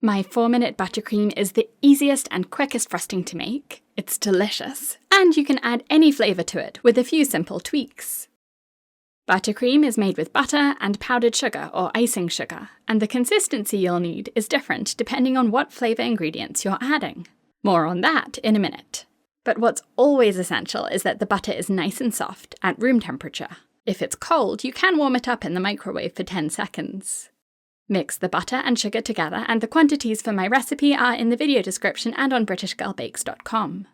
My 4-minute buttercream is the easiest and quickest frosting to make. It's delicious, and you can add any flavour to it with a few simple tweaks. Buttercream is made with butter and powdered sugar or icing sugar, and the consistency you'll need is different depending on what flavour ingredients you're adding. More on that in a minute. But what's always essential is that the butter is nice and soft at room temperature. If it's cold, you can warm it up in the microwave for 10 seconds. Mix the butter and sugar together, and the quantities for my recipe are in the video description and on britishgirlbakes.com.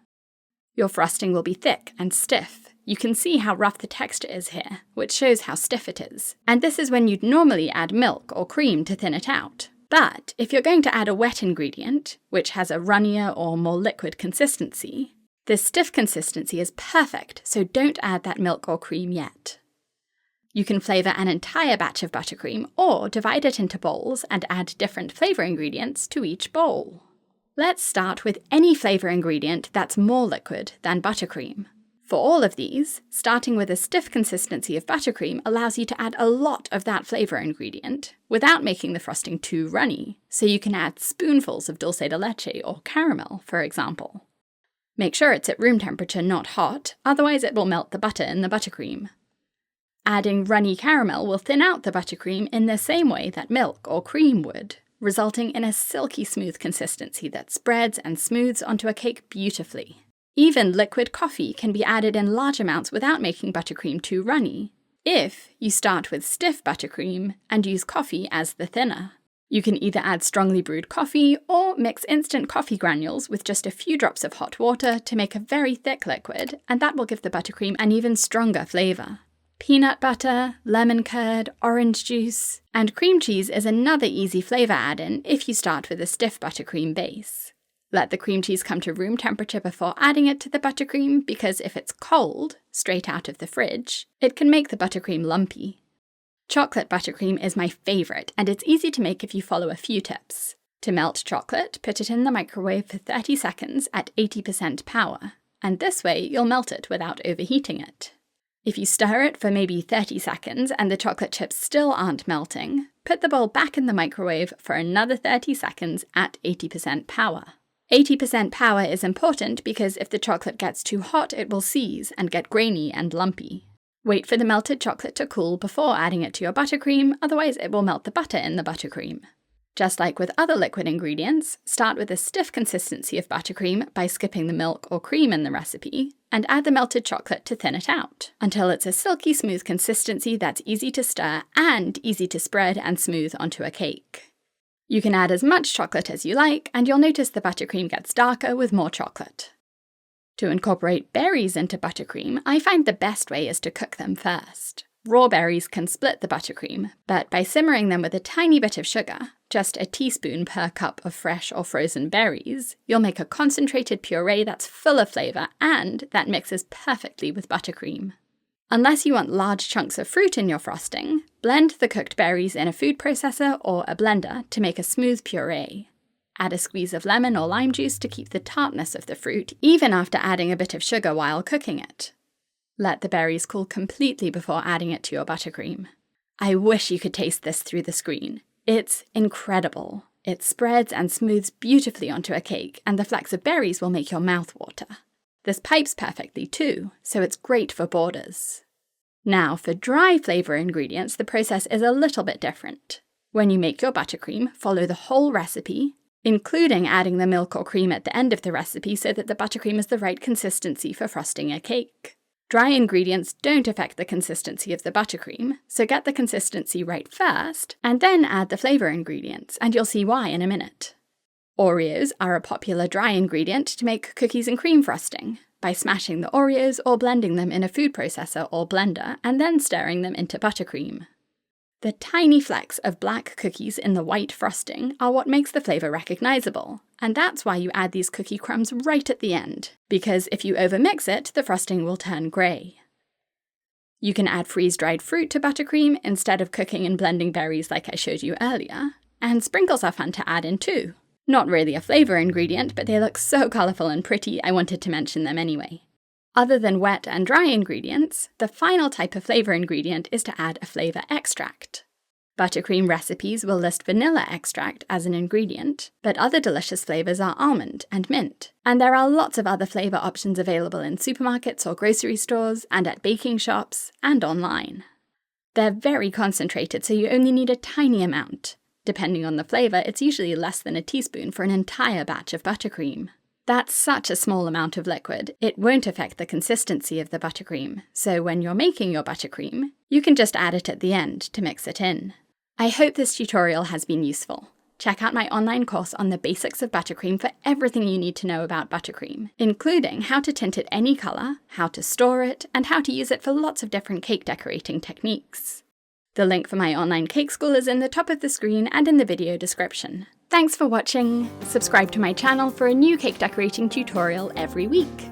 Your frosting will be thick and stiff. You can see how rough the texture is here, which shows how stiff it is. And this is when you'd normally add milk or cream to thin it out. But if you're going to add a wet ingredient, which has a runnier or more liquid consistency, this stiff consistency is perfect, so don't add that milk or cream yet. You can flavour an entire batch of buttercream or divide it into bowls and add different flavour ingredients to each bowl. Let's start with any flavour ingredient that's more liquid than buttercream. For all of these, starting with a stiff consistency of buttercream allows you to add a lot of that flavour ingredient without making the frosting too runny, so you can add spoonfuls of dulce de leche or caramel, for example. Make sure it's at room temperature, not hot, otherwise it will melt the butter in the buttercream. Adding runny caramel will thin out the buttercream in the same way that milk or cream would, resulting in a silky smooth consistency that spreads and smooths onto a cake beautifully. Even liquid coffee can be added in large amounts without making buttercream too runny, if you start with stiff buttercream and use coffee as the thinner. You can either add strongly brewed coffee or mix instant coffee granules with just a few drops of hot water to make a very thick liquid, and that will give the buttercream an even stronger flavour. Peanut butter, lemon curd, orange juice, and cream cheese is another easy flavour add-in if you start with a stiff buttercream base. Let the cream cheese come to room temperature before adding it to the buttercream, because if it's cold, straight out of the fridge, it can make the buttercream lumpy. Chocolate buttercream is my favourite, and it's easy to make if you follow a few tips. To melt chocolate, put it in the microwave for 30 seconds at 80% power, and this way you'll melt it without overheating it. If you stir it for maybe 30 seconds and the chocolate chips still aren't melting, put the bowl back in the microwave for another 30 seconds at 80% power. 80% power is important because if the chocolate gets too hot, it will seize and get grainy and lumpy. Wait for the melted chocolate to cool before adding it to your buttercream, otherwise it will melt the butter in the buttercream. Just like with other liquid ingredients, start with a stiff consistency of buttercream by skipping the milk or cream in the recipe, and add the melted chocolate to thin it out, until it's a silky smooth consistency that's easy to stir and easy to spread and smooth onto a cake. You can add as much chocolate as you like, and you'll notice the buttercream gets darker with more chocolate. To incorporate berries into buttercream, I find the best way is to cook them first. Raw berries can split the buttercream, but by simmering them with a tiny bit of sugar, just a teaspoon per cup of fresh or frozen berries, you'll make a concentrated puree that's full of flavour and that mixes perfectly with buttercream. Unless you want large chunks of fruit in your frosting, blend the cooked berries in a food processor or a blender to make a smooth puree. Add a squeeze of lemon or lime juice to keep the tartness of the fruit, even after adding a bit of sugar while cooking it. Let the berries cool completely before adding it to your buttercream. I wish you could taste this through the screen. It's incredible. It spreads and smooths beautifully onto a cake, and the flecks of berries will make your mouth water. This pipes perfectly too, so it's great for borders. Now for dry flavour ingredients, the process is a little bit different. When you make your buttercream, follow the whole recipe, including adding the milk or cream at the end of the recipe so that the buttercream is the right consistency for frosting a cake. Dry ingredients don't affect the consistency of the buttercream, so get the consistency right first, and then add the flavour ingredients, and you'll see why in a minute. Oreos are a popular dry ingredient to make cookies and cream frosting, by smashing the Oreos or blending them in a food processor or blender, and then stirring them into buttercream. The tiny flecks of black cookies in the white frosting are what makes the flavour recognisable, and that's why you add these cookie crumbs right at the end, because if you overmix it, the frosting will turn grey. You can add freeze-dried fruit to buttercream instead of cooking and blending berries like I showed you earlier, and sprinkles are fun to add in too. Not really a flavour ingredient, but they look so colourful and pretty I wanted to mention them anyway. Other than wet and dry ingredients, the final type of flavour ingredient is to add a flavour extract. Buttercream recipes will list vanilla extract as an ingredient, but other delicious flavours are almond and mint. And there are lots of other flavour options available in supermarkets or grocery stores, and at baking shops, and online. They're very concentrated, so you only need a tiny amount. Depending on the flavour, it's usually less than a teaspoon for an entire batch of buttercream. That's such a small amount of liquid, it won't affect the consistency of the buttercream, so when you're making your buttercream, you can just add it at the end to mix it in. I hope this tutorial has been useful. Check out my online course on the basics of buttercream for everything you need to know about buttercream, including how to tint it any colour, how to store it, and how to use it for lots of different cake decorating techniques. The link for my online cake school is in the top of the screen and in the video description. Thanks for watching! Subscribe to my channel for a new cake decorating tutorial every week.